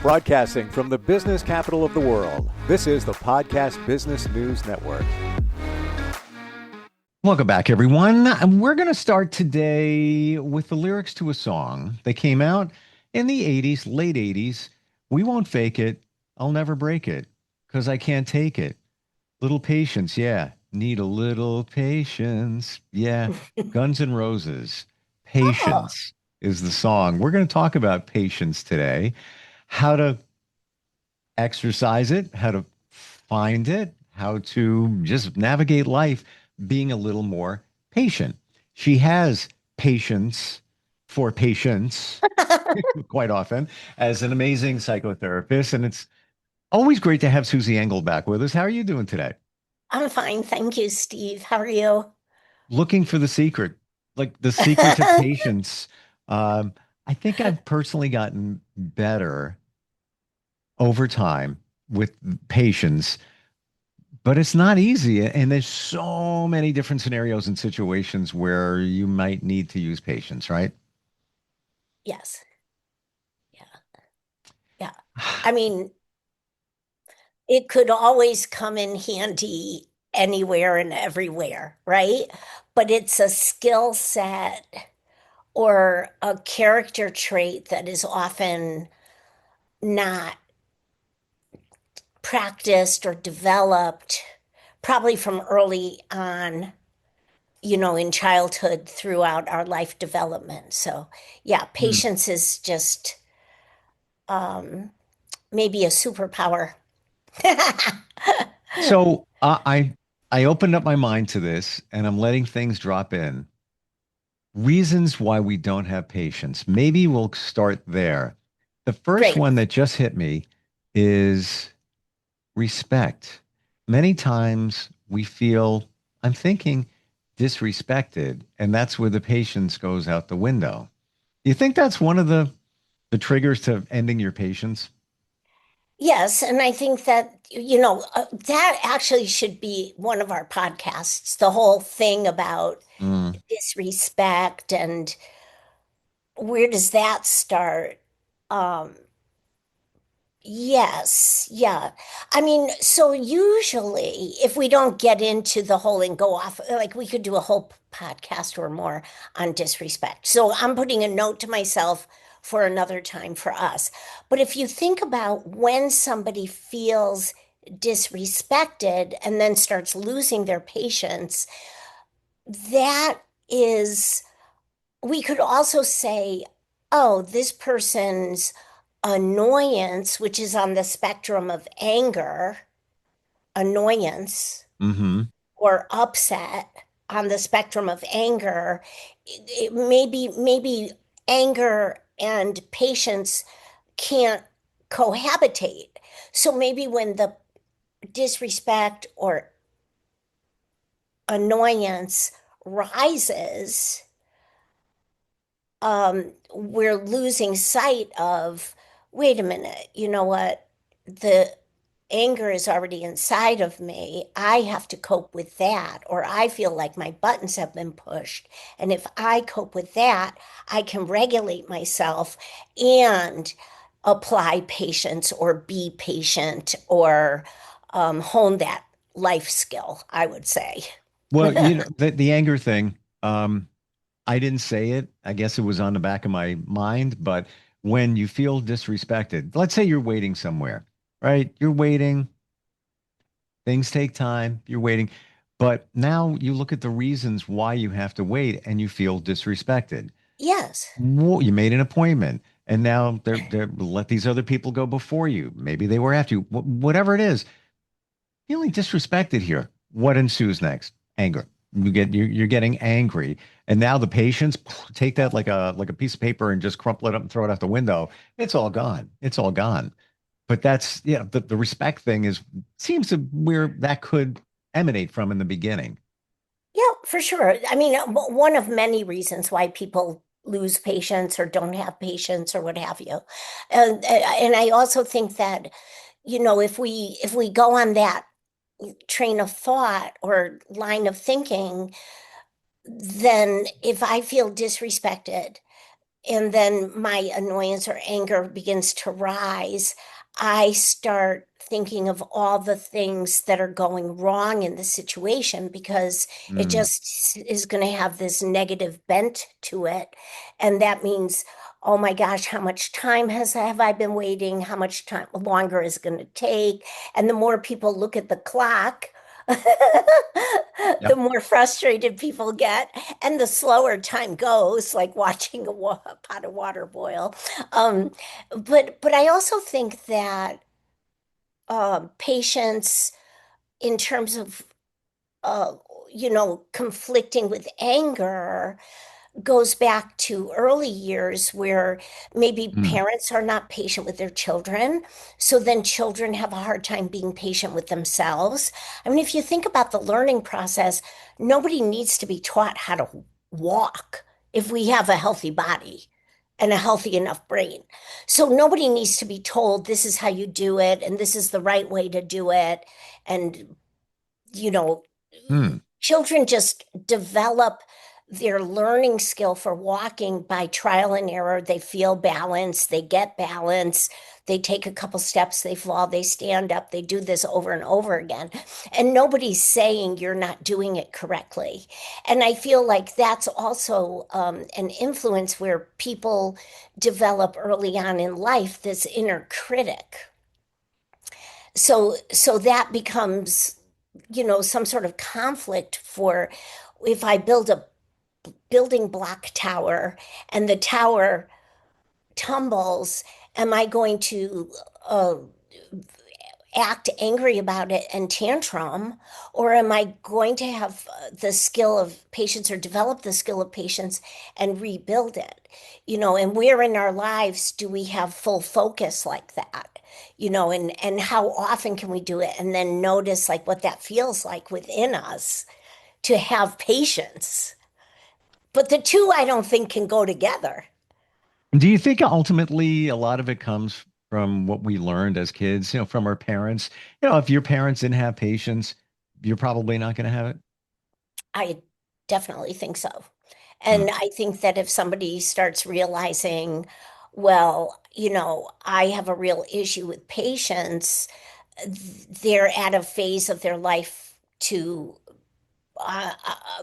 Broadcasting from the business capital of the world, this is the Podcast Business News Network. Welcome back, everyone. And we're going to start today with the lyrics to a song that came out in the 80s, late 80s. We won't fake it. I'll never break it because I can't take it. Little patience. Yeah. Need a little patience. Yeah. Guns N' Roses. Patience is the song. We're going to talk about patience today, how to exercise it, how to find it, how to just navigate life being a little more patient. She has patience for patients quite often as an amazing psychotherapist. And it's always great to have Susie Engel back with us. How are you doing today? I'm fine. Thank you, Steve. How are you? Looking for the secret, like the secret to patience. I think I've personally gotten better over time with patience, but it's not easy. And there's so many different scenarios and situations where you might need to use patience, right? Yes. Yeah. Yeah. I mean, it could always come in handy anywhere and everywhere, right? But it's a skill set or a character trait that is often not practiced or developed, probably from early on, in childhood throughout our life development. So, yeah, Hmm. patience is just maybe a superpower. So I opened up my mind to this and I'm letting things drop in. Reasons why we don't have patience. Maybe we'll start there. The first Great. one that just hit me is respect. Many times we feel, I'm thinking, disrespected, and that's where the patience goes out the window. Do you think that's one of the triggers to ending your patience? Yes, and I think that, that actually should be one of our podcasts, the whole thing about Mm. disrespect and where does that start? Um, yes, yeah. I mean, so usually if we don't get into the whole and go off, like we could do a whole podcast or more on disrespect. So I'm putting a note to myself for another time for us. But if you think about when somebody feels disrespected and then starts losing their patience, that is, we could also say, oh, this person's annoyance, which is on the spectrum of anger, annoyance, Hmm. or upset on the spectrum of anger, maybe anger and patience can't cohabitate. So maybe when the disrespect or annoyance rises, we're losing sight of, wait a minute, you know what? The anger is already inside of me. I have to cope with that, or I feel like my buttons have been pushed. And if I cope with that, I can regulate myself and apply patience or be patient or hone that life skill, I would say. Well, the anger thing, I didn't say it. I guess it was on the back of my mind, but when you feel disrespected, let's say you're waiting somewhere, right? You're waiting, things take time, you're waiting, but now you look at the reasons why you have to wait and you feel disrespected. Yes. You made an appointment and now they're let these other people go before you. Maybe they were after you. Whatever it is, feeling disrespected here. What ensues next? Anger. You're getting angry, and now the patients take that like a piece of paper and just crumple it up and throw it out the window. It's all gone. It's all gone. But that's yeah, the respect thing is seems to where that could emanate from in the beginning. Yeah, for sure. I mean, one of many reasons why people lose patience or don't have patience or what have you. And I also think that, if we go on that train of thought or line of thinking, then if I feel disrespected, and then my annoyance or anger begins to rise, I start thinking of all the things that are going wrong in the situation because it Mm. just is going to have this negative bent to it. And that means, oh my gosh, how much time have I been waiting? How much time longer is it going to take? And the more people look at the clock, the Yep. more frustrated people get, and the slower time goes, like watching a pot of water boil. Um, but I also think that patience, in terms of uh, conflicting with anger, goes back to early years where maybe Mm. parents are not patient with their children. So then children have a hard time being patient with themselves. I mean, if you think about the learning process, nobody needs to be taught how to walk if we have a healthy body and a healthy enough brain. So nobody needs to be told this is how you do it and this is the right way to do it. And you know, Mm. children just develop their learning skill for walking by trial and error. They feel balance, they get balance, they take a couple steps, they fall, they stand up, they do this over and over again. And nobody's saying you're not doing it correctly. And I feel like that's also an influence where people develop early on in life this inner critic. So that becomes, some sort of conflict for if I build a building block tower and the tower tumbles, am I going to uh, act angry about it and tantrum, or am I going to have the skill of patience or develop the skill of patience and rebuild it? And where in our lives do we have full focus like that? And how often can we do it? And then notice like what that feels like within us to have patience. But the two I don't think can go together. Do you think ultimately a lot of it comes from what we learned as kids, from our parents? If your parents didn't have patience, you're probably not going to have it. I definitely think so. Mm. And I think that if somebody starts realizing, well, I have a real issue with patience, they're at a phase of their life to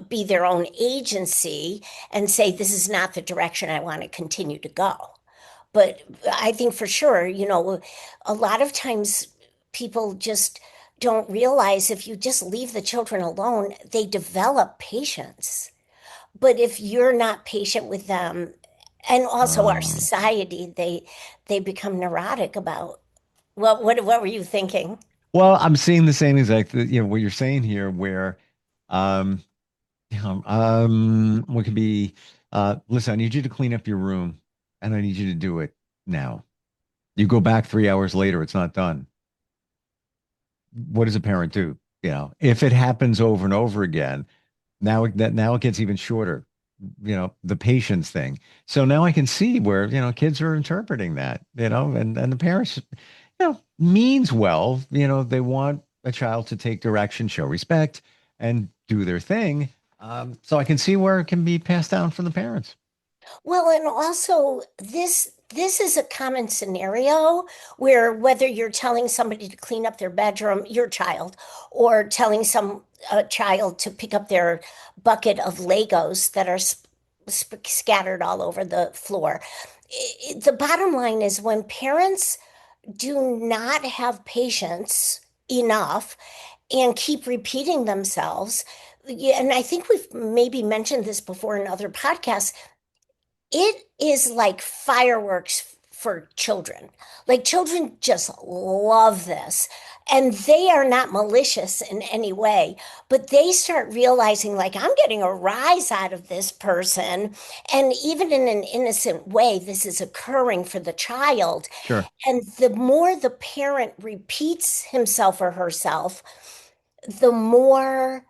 be their own agency and say, this is not the direction I want to continue to go. But I think for sure, a lot of times people just don't realize if you just leave the children alone, they develop patience. But if you're not patient with them, and also our Um, society, they become neurotic about what were you thinking? well, I'm seeing the same exact, what you're saying here, where, um, what could be, listen, I need you to clean up your room and I need you to do it now. You go back 3 hours later, it's not done. What does a parent do? If it happens over and over again, now it gets even shorter. The patience thing. So now I can see where, kids are interpreting that, and the parents, means well, they want a child to take direction, show respect, and do their thing. So I can see where it can be passed down from the parents. Well, and also this is a common scenario where whether you're telling somebody to clean up their bedroom, your child, or telling some a child to pick up their bucket of Legos that are scattered all over the floor. The bottom line is when parents do not have patience enough and keep repeating themselves, yeah, and I think we've maybe mentioned this before in other podcasts, it is like fireworks for children. Like children just love this. And they are not malicious in any way, but they start realizing, like, I'm getting a rise out of this person. And even in an innocent way, this is occurring for the child. Sure. And the more the parent repeats himself or herself, the more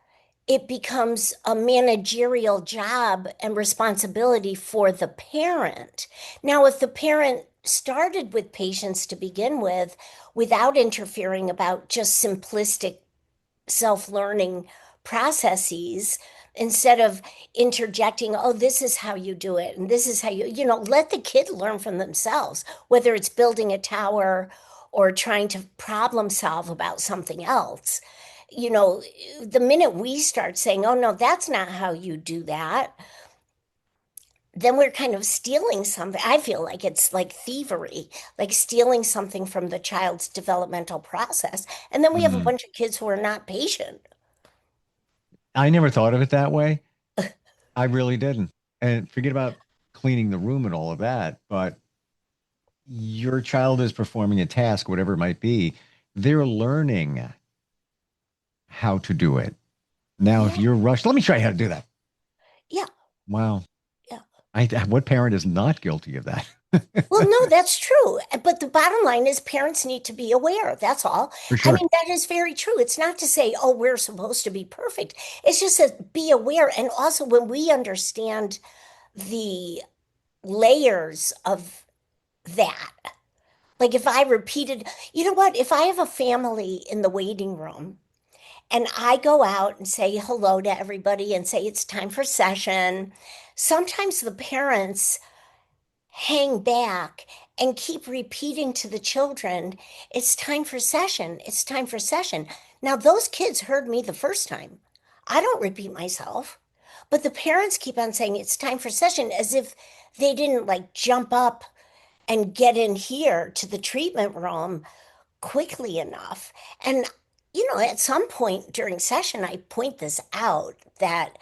it becomes a managerial job and responsibility for the parent. Now, if the parent started with patients to begin with, without interfering about just simplistic self-learning processes, instead of interjecting, oh, this is how you do it, and this is how let the kid learn from themselves, whether it's building a tower or trying to problem solve about something else. The minute we start saying, oh, no, that's not how you do that, then we're kind of stealing something. I feel like it's like thievery, like stealing something from the child's developmental process. And then we have a Mm. bunch of kids who are not patient. I never thought of it that way. I really didn't. And forget about cleaning the room and all of that. But your child is performing a task, whatever it might be. They're learning how to do it. Now, if Yeah, you're rushed, let me show you how to do that. yeah, Wow. yeah. What parent is not guilty of that? Well, no, that's true. But the bottom line is parents need to be aware. That's all. For I sure. mean, that is very true. It's not to say, oh, we're supposed to be perfect. It's just to be aware. And also, when we understand the layers of that, like if I repeated, you know what, if I have a family in the waiting room and I go out and say hello to everybody and say it's time for session, sometimes the parents hang back and keep repeating to the children, it's time for session, it's time for session. Now, those kids heard me the first time. I don't repeat myself, but the parents keep on saying it's time for session as if they didn't like jump up and get in here to the treatment room quickly enough. And, at some point during session, I point this out that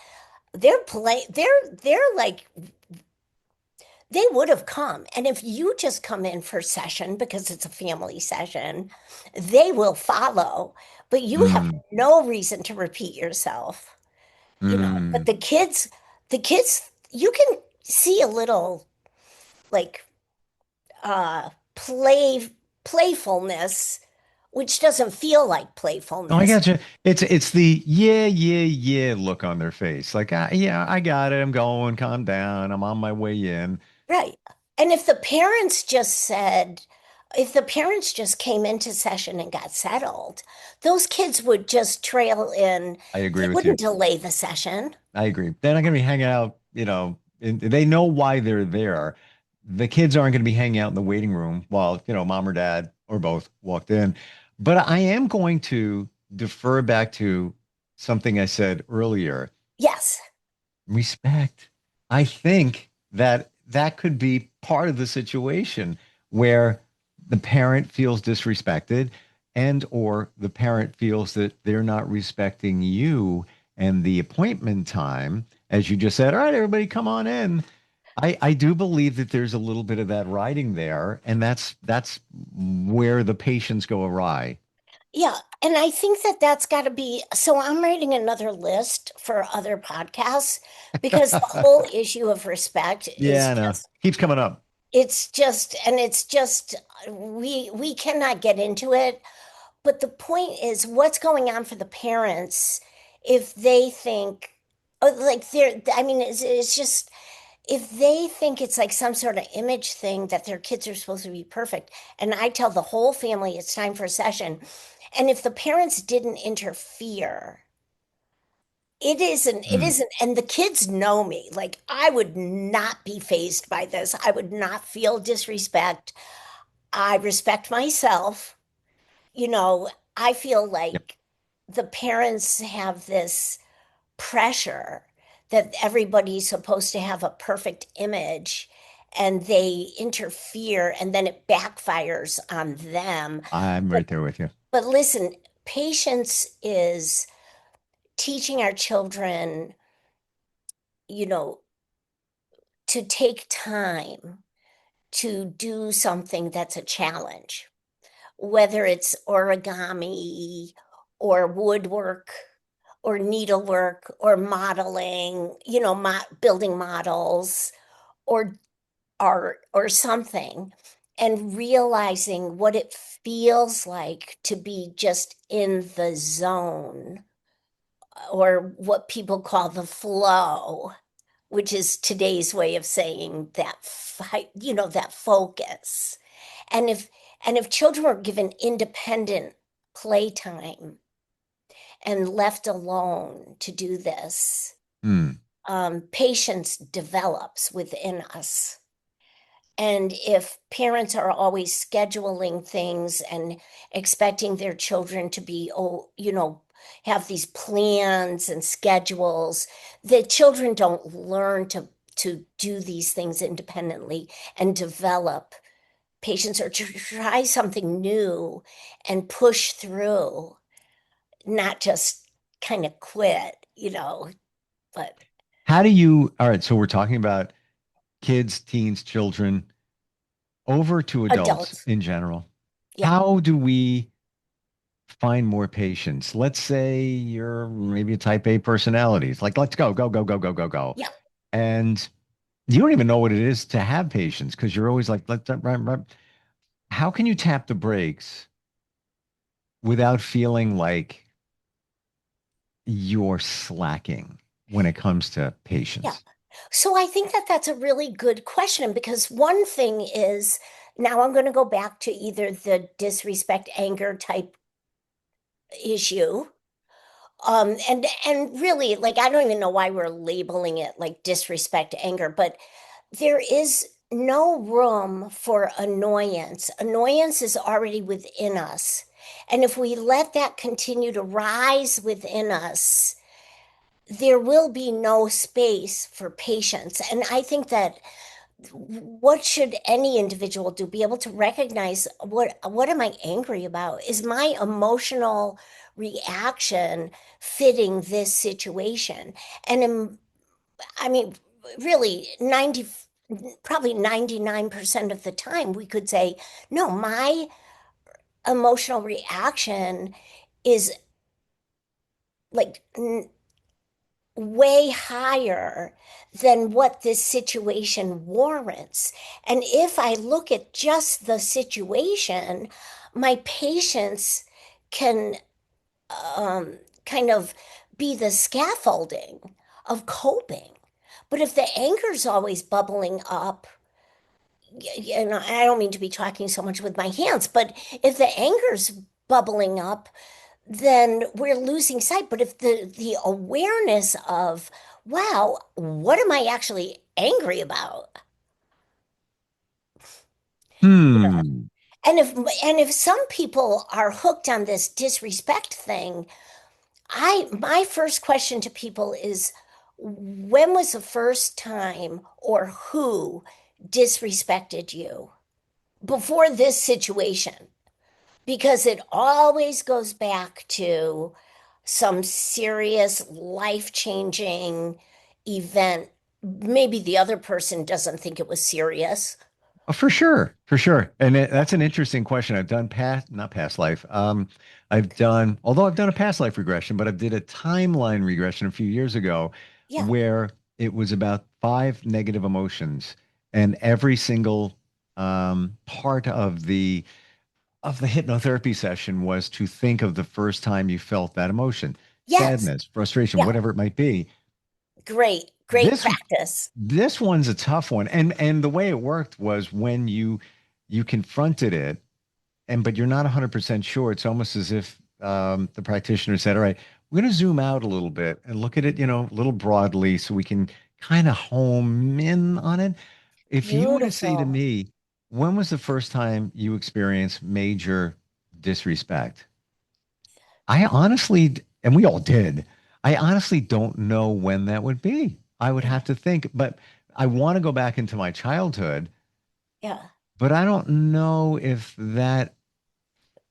they're like they would have come. And if you just come in for session because it's a family session, they will follow, but you have Mm, no reason to repeat yourself, mm. but the kids, you can see a little like uh playfulness, which doesn't feel like Oh, I playfulness. got you. It's the yeah, yeah, yeah look on their face. Like, yeah, I got it. I'm going. Calm down. I'm on my way in. Right. And if the parents just came into session and got settled, those kids would just trail in. I They agree with you. wouldn't delay the session. I agree. They're not going to be hanging out, and they know why they're there. The kids aren't going to be hanging out in the waiting room while, mom or dad or both walked in. But I am going to defer back to something I said earlier. Yes. Respect. I think that that could be part of the situation where the parent feels disrespected and or the parent feels that they're not respecting you and the appointment time, as you just said, all right, everybody come on in. I do believe that there's a little bit of that riding there, and that's where the patients go awry. Yeah. And I think that that's got to be. So I'm writing another list for other podcasts because the whole issue of respect Yeah, is I know. just Keeps coming up. it's just we cannot get into it. But the point is, what's going on for the parents if they think, oh, like I mean, it's just if they think it's like some sort of image thing that their kids are supposed to be perfect, and I tell the whole family it's time for a session, and if the parents didn't interfere, it Hmm. isn't, and the kids know me. Like I would not be fazed by this. I would not feel disrespect. I respect myself. you know, I feel Yep. like the parents have this pressure that everybody's supposed to have a perfect image and they interfere and then it backfires on them. I'm But right there with you. but listen, patience is teaching our children, you know, to take time to do something that's a challenge, whether it's origami or woodwork or needlework or modeling, building models or art or something, and realizing what it feels like to be just in the zone or what people call the flow, which is today's way of saying that that focus. And if children were given independent playtime and left alone to do this, Hmm. Patience develops within us. And if parents are always scheduling things and expecting their children to be, oh, have these plans and schedules, the children don't learn to do these things independently and develop patience or try something new and push through, not just kind of quit, but How do you, all right, so we're talking about kids, teens, children, over to adults adults. in general. Yeah, How do we find more patience? Let's say you're maybe a type A personality. It's like, let's go, go, go, go, go, go, go. yeah. And you don't even know what it is to have patience because you're always like, let's, right, right. How can you tap the brakes without feeling like you're slacking when it comes to Yeah. patience? So I think that that's a really good question because one thing is now I'm going to go back to either the disrespect anger type issue. And really, like, I don't even know why we're labeling it like disrespect anger, but there is no room for annoyance. Annoyance is already within us. And if we let that continue to rise within us, there will be no space for patience. And I think that what should any individual do? Be able to recognize what am I angry about? Is my emotional reaction fitting this situation? And I mean, really, probably 99% of the time, we could say, no, my emotional reaction is like way higher than what this situation warrants. And if I look at just the situation, my patience can um, kind of be the scaffolding of coping. But if the anger's always bubbling up, and I don't mean to be talking so much with my hands, but if the anger's bubbling up, then we're losing sight. But if the awareness of, wow, what am I actually angry about? Hmm. And if some people are hooked on this disrespect thing, I my first question to people is, when was the first time or who disrespected you before this situation? Because it always goes back to some serious life-changing event. Maybe the other person doesn't think it was serious. Oh, for sure, for sure. And that's an interesting question. I've done past, not past life. Although I've done a past life regression, but I did a timeline regression a few years ago Yeah. where it was about five negative emotions, and every single part of the hypnotherapy session was to think of the first time you felt that emotion, Yes. sadness, frustration, Yeah. whatever it might be. Great This practice. this one's a tough one. And the way it worked was when you confronted it but you're not 100% sure. It's almost as if the practitioner said, all right, we're going to zoom out a little bit and look at it, a little broadly so we can kind of home in on it. If you were to say to Beautiful. me, when was the first time you experienced major disrespect? I honestly, and we all did, I honestly don't know when that would be. I would Yeah. have to think, but I want to go back into my childhood, Yeah. but I don't know if that,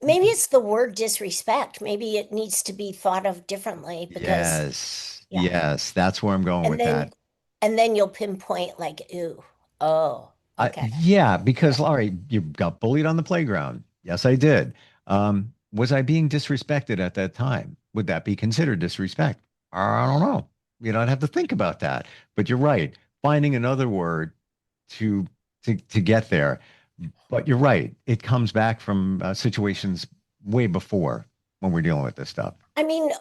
Maybe it's the word disrespect. Maybe it needs to be thought of differently because, yes, yeah. yes, that's where I'm going And with then that. and then you'll pinpoint like, ooh, oh, okay. Yeah, Yeah. because Laurie, you got bullied on the playground. Yes, I did. Was I being disrespected at that time? Would that be considered disrespect? I don't know. I'd have to think about that. But you're right. Finding another word to to get there. But you're right. It comes back from situations way before when we're dealing with this stuff. I mean,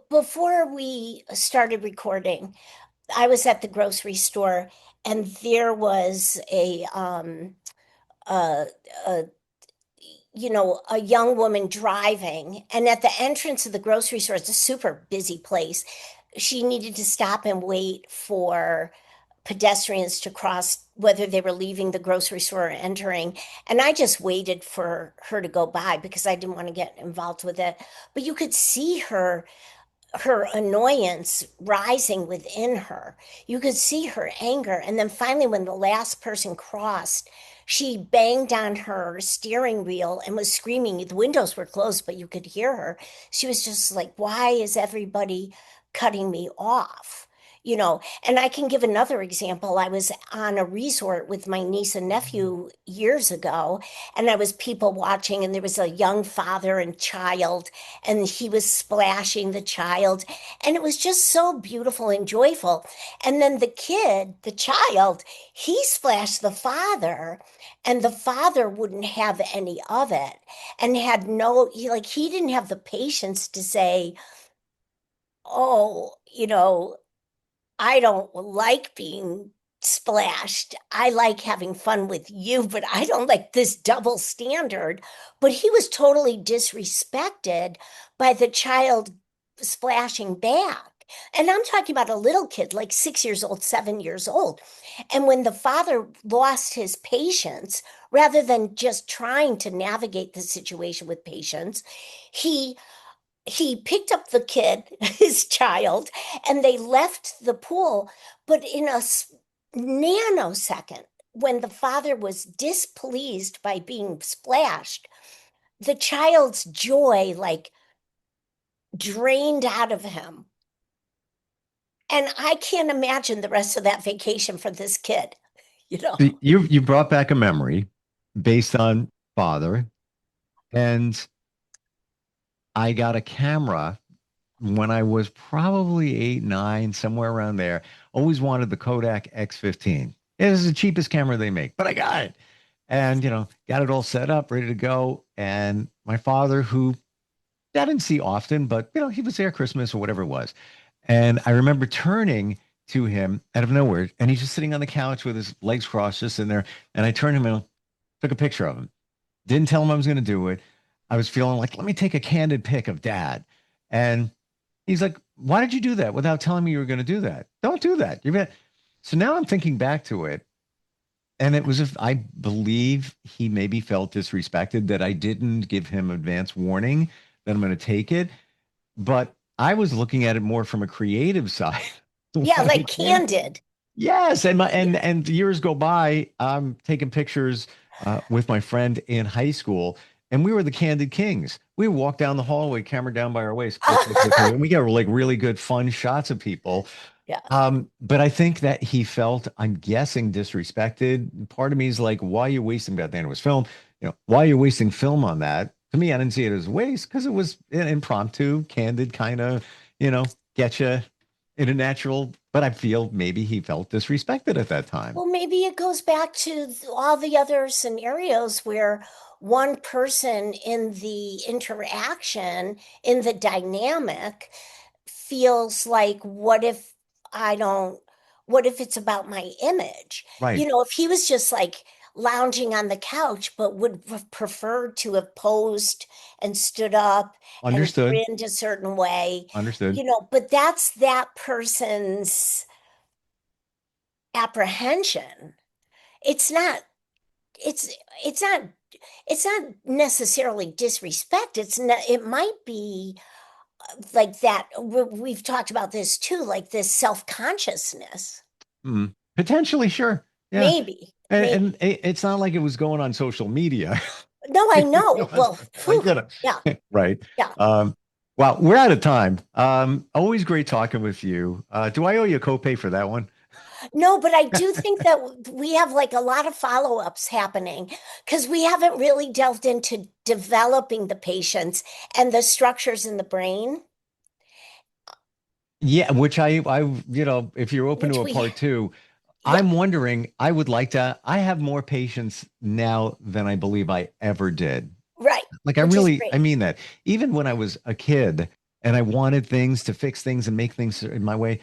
before we started recording, I was at the grocery store and there was a, a a young woman driving, and at the entrance of the grocery store, it's a super busy place. she needed to stop and wait for pedestrians to cross, whether they were leaving the grocery store or entering. And I just waited for her to go by because I didn't want to get involved with it. But you could see her annoyance rising within her. You could see her anger. And then finally, when the last person crossed, she banged on her steering wheel and was screaming. The windows were closed, but you could hear her. She was just like, why is everybody cutting me off? And I can give another example. I was on a resort with my niece and nephew years ago, and I was people watching, and there was a young father and child, and he was splashing the child, and it was just so beautiful and joyful. And then the kid, the child, he splashed the father, and the father wouldn't have any of it, and had no, he didn't have the patience to say, oh, I don't like being splashed. I like having fun with you, but I don't like this double standard. But he was totally disrespected by the child splashing back. And I'm talking about a little kid, like 6 years old, 7 years old. And when the father lost his patience, rather than just trying to navigate the situation with patience, he he picked up the kid, his child, and they left the pool. But in a nanosecond, when the father was displeased by being splashed, the child's joy like drained out of him. And I can't imagine the rest of that vacation for this kid, you know. You brought back a memory based on father, and I got a camera when I was probably 8, 9, somewhere around there. Always wanted the Kodak X15. It is the cheapest camera they make, but I got it. And, got it all set up, ready to go. And my father, who I didn't see often, but, he was there Christmas or whatever it was. And I remember turning to him out of nowhere, and he's just sitting on the couch with his legs crossed, just sitting there. And I turned him and took a picture of him. Didn't tell him I was going to do it. I was feeling like, let me take a candid pic of dad. And he's like, why did you do that without telling me you were going to do that? Don't do that. So now I'm thinking back to it. And it was, if I believe he maybe felt disrespected that I didn't give him advance warning that I'm going to take it. But I was looking at it more from a creative side. Yeah, like Yeah. candid. Yes, and years go by. I'm taking pictures with my friend in high school, and we were the Candid Kings. We would walk down the hallway, camera down by our waist, click, click, click, click, and we got like really good, fun shots of people. Yeah. But I think that he felt, I'm guessing, disrespected. Part of me is like, why are you wasting that? Then it was film. Why are you wasting film on that? To me, I didn't see it as waste because it was an impromptu, candid kind of, get you in a natural, but I feel maybe he felt disrespected at that time. Well, maybe it goes back to all the other scenarios where one person in the interaction, in the dynamic, feels like, I don't, what if it's about my image? Right. If he was just like lounging on the couch, but would have preferred to have posed and stood up and Understood. grinned a certain way, Understood. but that's that person's apprehension. It's not, it's it's not it's not necessarily disrespect. It might be like that. We've talked about this too, like this self-consciousness. Potentially, sure. Yeah. Maybe, And maybe. it's not like it was going on social media. No, I know. Well, Like, yeah, right. yeah. Well, we're out of time. Always great talking with you. Do I owe you a copay for that one? No, but I do think that we have like a lot of follow-ups happening because we haven't really delved into developing the patients and the structures in the brain, Yeah, which if you're open to which a we, part two, yeah, I'm wondering, I have more patience now than I believe I ever did. right, Like which is I great. mean that. Even when I was a kid and I wanted things to fix things and make things in my way,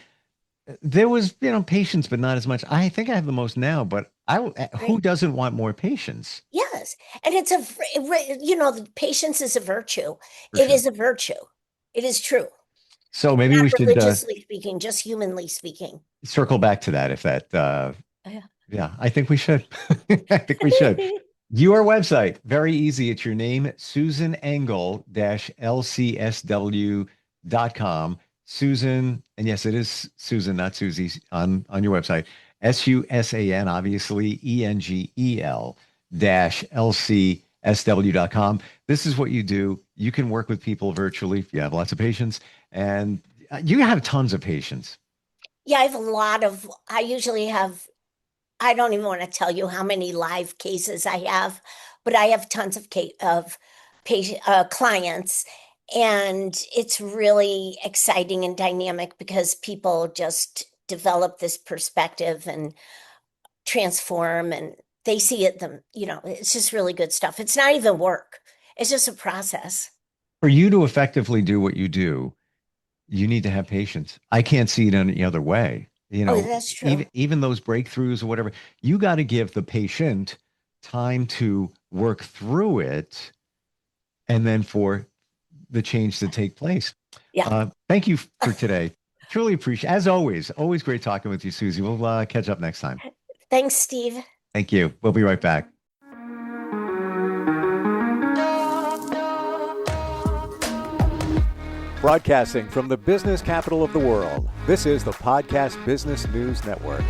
there was, patience, but not as much. I think I have the most now, but who Great. doesn't want more patience? Yes. And the patience is a virtue. For It sure. is a virtue. It is true. So maybe Not we should religiously speaking, just humanly speaking. circle back to that if that, Yeah. yeah, I think we should. I think we should. Your website, very easy. It's your name, Susan Engel LCSW.com. Susan, and yes, it is Susan, not Susie, on your website. SUSAN, obviously, ENGEL LCSW.com. This is what you do. You can work with people virtually if you have lots of patients, and you have tons of patients. Yeah, I usually have, I don't even want to tell you how many live cases I have, but I have tons of patient clients, and it's really exciting and dynamic because people just develop this perspective and transform, and they see it it's just really good stuff. It's not even work. It's just a process. For you to effectively do what you do, you need to have patience. I can't see it any other way. Oh, that's true. Even those breakthroughs or whatever, you got to give the patient time to work through it and then for the change to take place. Yeah. Thank you for today. Truly appreciate, as always great talking with you, Susie. We'll catch up next time. Thanks, Steve. Thank you. We'll be right back. Broadcasting from the business capital of the world, this is the Podcast Business News Network.